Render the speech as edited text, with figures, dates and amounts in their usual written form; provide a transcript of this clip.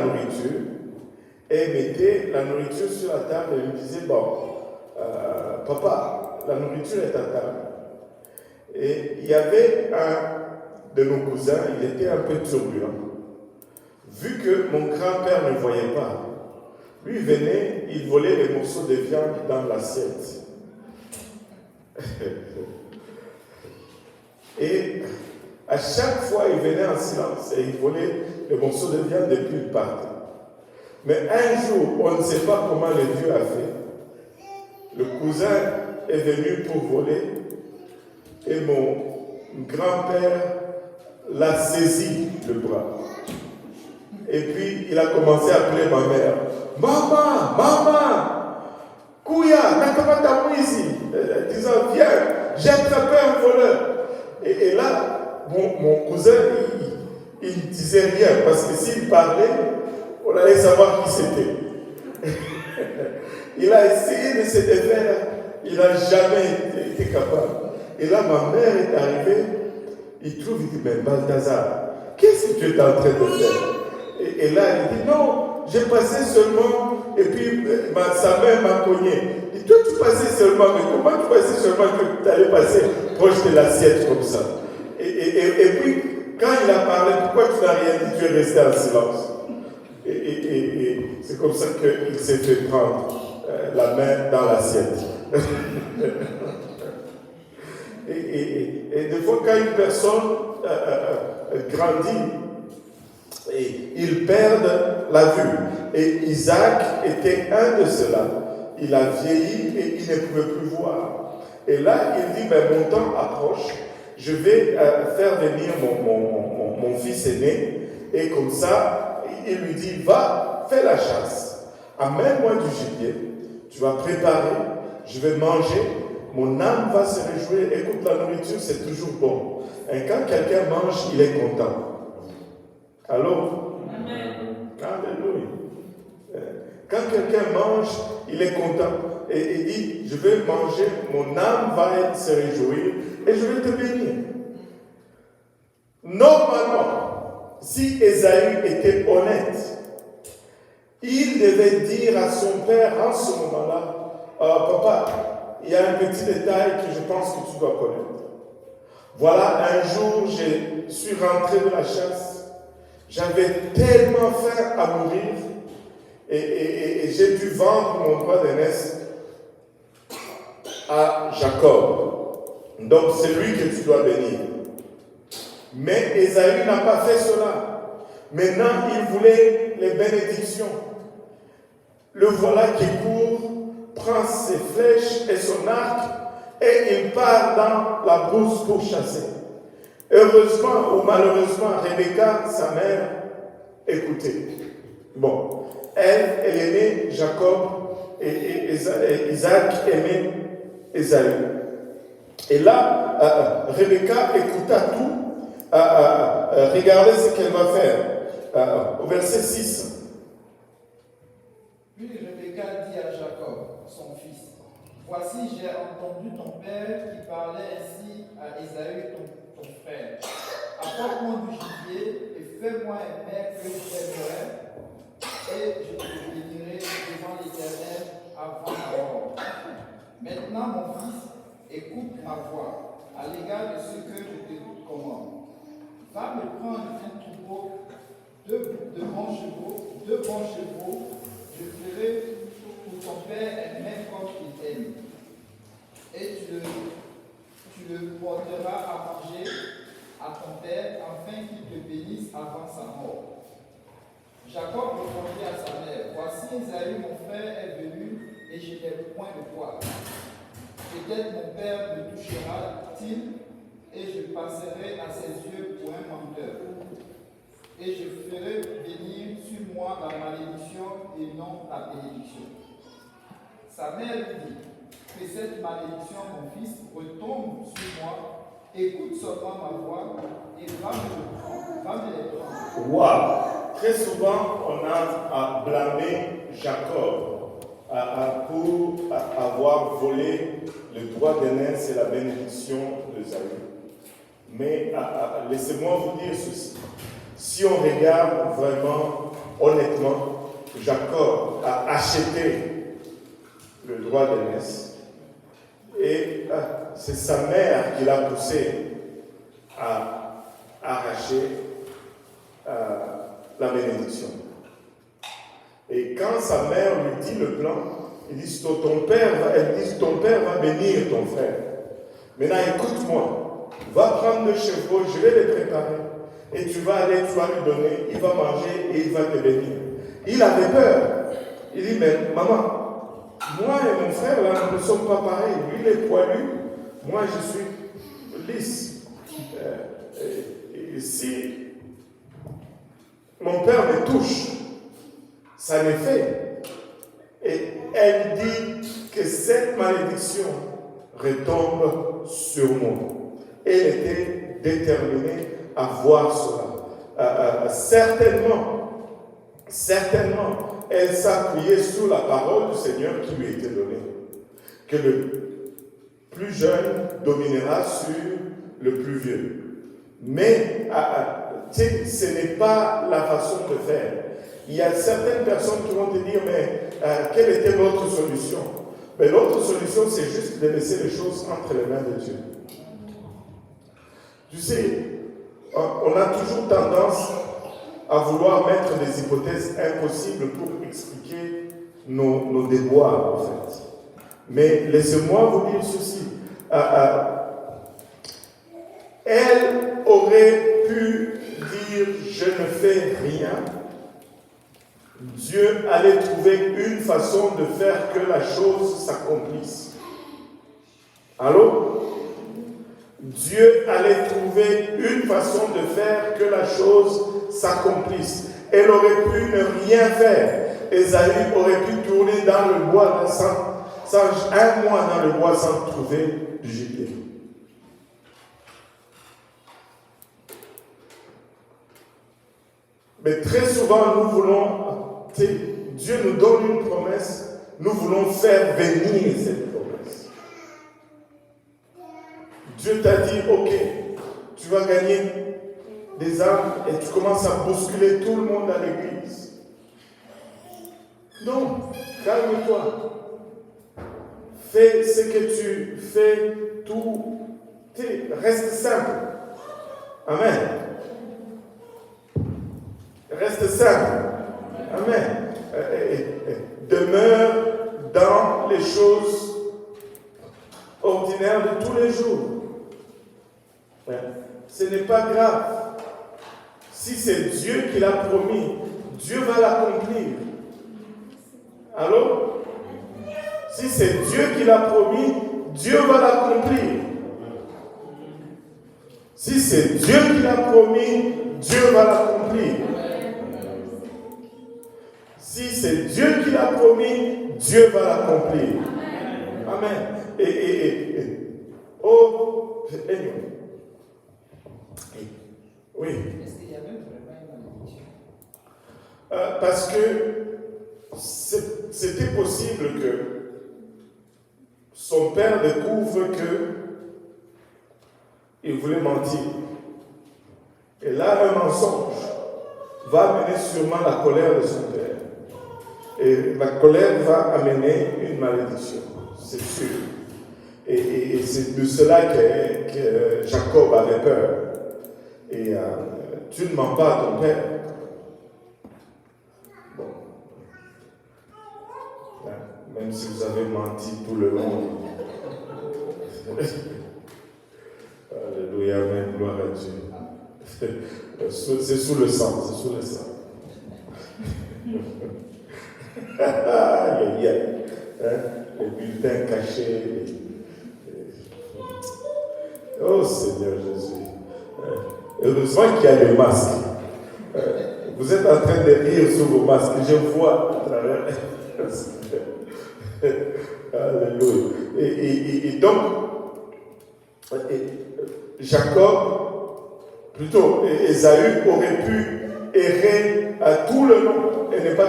nourriture et mettait la nourriture sur la table et lui disait, bon, papa, la nourriture est à table. Et il y avait un de nos cousins, il était un peu turbulent. Vu que mon grand-père ne voyait pas, lui venait, il volait les morceaux de viande dans l'assiette. Et à chaque fois, il venait en silence et il volait les morceaux de viande et puis il partait. Mais un jour, on ne sait pas comment le Dieu a fait. Le cousin est venu pour voler et mon grand-père l'a saisi le bras. Et puis, il a commencé à appeler ma mère. Maman, maman, Kouya, Nakamata Mouizi, disant, viens, j'ai attrapé un voleur. Et là, mon cousin, il ne disait rien, parce que s'il parlait, on allait savoir qui c'était. Il a essayé de se défaire, il n'a jamais été capable. Et là, ma mère est arrivée, il trouve, il dit, mais Balthazar, qu'est-ce que tu es en train de faire? Et là, il dit, non, j'ai passé seulement, et puis sa mère m'a cogné. Il dit, toi, tu passais seulement, mais comment tu passais seulement que tu allais passer proche de l'assiette comme ça? Et puis, quand il a parlé, pourquoi tu n'as rien dit? Tu es resté en silence. Et c'est comme ça qu'il s'est fait prendre la main dans l'assiette. Et des fois, quand une personne grandit, et ils perdent la vue. Et Isaac était un de ceux-là. Il a vieilli et il ne pouvait plus voir. Et là, il dit, ben, mon temps approche, je vais faire venir mon fils aîné. Et comme ça, il lui dit, va, fais la chasse. Amène-moi du gibier, tu vas préparer, je vais manger, mon âme va se réjouir. Écoute, la nourriture, c'est toujours bon. Et quand quelqu'un mange, il est content. Allô? Amen. Alléluia. Quand quelqu'un mange, il est content. Et il dit, je vais manger, mon âme va se réjouir et je vais te bénir. Normalement, si Ésaü était honnête, il devait dire à son père en ce moment-là, papa, il y a un petit détail que je pense que tu dois connaître. Voilà, un jour, je suis rentré de la chasse. J'avais tellement faim à mourir et j'ai dû vendre mon droit d'aînesse à Jacob. Donc c'est lui que tu dois bénir. Mais Ésaü n'a pas fait cela. Maintenant, il voulait les bénédictions. Le voilà qui court, prend ses flèches et son arc et il part dans la brousse pour chasser. Heureusement ou malheureusement, Rebecca, sa mère, écoutait. Bon, elle aimait Jacob et Isaac aimait Ésaü. Et là, Rebecca écouta tout. Regardez ce qu'elle va faire. Au verset 6. Puis Rebecca dit à Jacob, son fils, voici, j'ai entendu ton père qui parlait ainsi à Ésaü, ton frère. Apporte-moi du gibier et fais-moi un mets que j'aimerais, et je te bénirai devant l'Éternel avant la mort. Maintenant, mon fils, écoute ma voix à l'égard de ce que je te commande. Va me prendre un troupeau de bons chevaux, je ferai pour ton père un mets comme il aime. Et tu le porteras à manger à ton père, afin qu'il te bénisse avant sa mort. Jacob répondit à sa mère, voici Ésaü, mon frère, est venu, et je n'ai point de poids. Peut-être mon père me touchera-t-il, et je passerai à ses yeux pour un menteur. Et je ferai venir sur moi la malédiction et non la bénédiction. Sa mère lui dit, que cette malédiction, mon fils, retombe sur moi, écoute seulement ma voix et va me les prendre. Wow! Très souvent, on a à blâmer Jacob pour avoir volé le droit d'aînesse et la bénédiction d'Ésaü. Mais laissez-moi vous dire ceci. Si on regarde vraiment honnêtement, Jacob a acheté le droit d'aînesse et c'est sa mère qui l'a poussé à arracher la bénédiction. Et quand sa mère lui dit le plan, elle dit ton père va bénir ton frère. Maintenant écoute-moi, va prendre 2 chevaux, je vais les préparer. Et tu vas aller, tu vas lui donner, il va manger et il va te bénir. Il avait peur. Il dit, mais maman, moi et mon frère, là, nous ne sommes pas pareils. Lui, il est poilu, moi, je suis lisse. Et si mon père me touche, ça l'est fait. Et elle dit que cette malédiction retombe sur moi. Elle était déterminée à voir cela. Certainement, elle s'appuyait sur la parole du Seigneur qui lui était donnée. Que le plus jeune dominera sur le plus vieux. Mais ce n'est pas la façon de faire. Il y a certaines personnes qui vont te dire, mais quelle était l'autre solution? Mais l'autre solution, c'est juste de laisser les choses entre les mains de Dieu. Tu sais, on a toujours tendance à vouloir mettre des hypothèses impossibles pour expliquer nos déboires, en fait. Mais laissez-moi vous dire ceci. Elle aurait pu dire « je ne fais rien ». Dieu allait trouver une façon de faire que la chose s'accomplisse. Allô? Dieu allait trouver une façon de faire que la chose s'accomplisse. Elle aurait pu ne rien faire. Ésaü aurait pu tourner dans le bois un mois dans le bois sans trouver du gibier. Mais très souvent, nous voulons, Dieu nous donne une promesse, nous voulons faire venir cette promesse. Dieu t'a dit, ok, tu vas gagner des âmes et tu commences à bousculer tout le monde à l'église. Non, calme-toi. Fais ce que tu fais, tout. Reste simple. Amen. Reste simple. Amen. Demeure dans les choses ordinaires de tous les jours. Ce n'est pas grave. Si c'est Dieu qui l'a promis, Dieu va l'accomplir. Allô? Si c'est Dieu qui l'a promis, Dieu va l'accomplir. Si c'est Dieu qui l'a promis, Dieu va l'accomplir. Si c'est Dieu qui l'a promis, Dieu va l'accomplir. Amen. Oui. Est-ce qu'il y a même vraiment une malédiction? Parce que c'était possible que son père découvre qu'il voulait mentir. Et là, un mensonge va amener sûrement la colère de son père. Et la colère va amener une malédiction, c'est sûr. Et c'est de cela que Jacob avait peur. Et tu ne mens pas à ton père. Bon. Même si vous avez menti tout le long. Alléluia, amen, gloire à Dieu. C'est sous le sang, c'est sous le sang. Aïe, aïe, aïe. Les bulletins cachés. Oh Seigneur Jésus. Heureusement qu'il y a le masque. Vous êtes en train de rire sur vos masques. Je vois à travers. Alléluia. Et donc, Jacob, plutôt Ésaü, aurait pu errer à tout le long et ne pas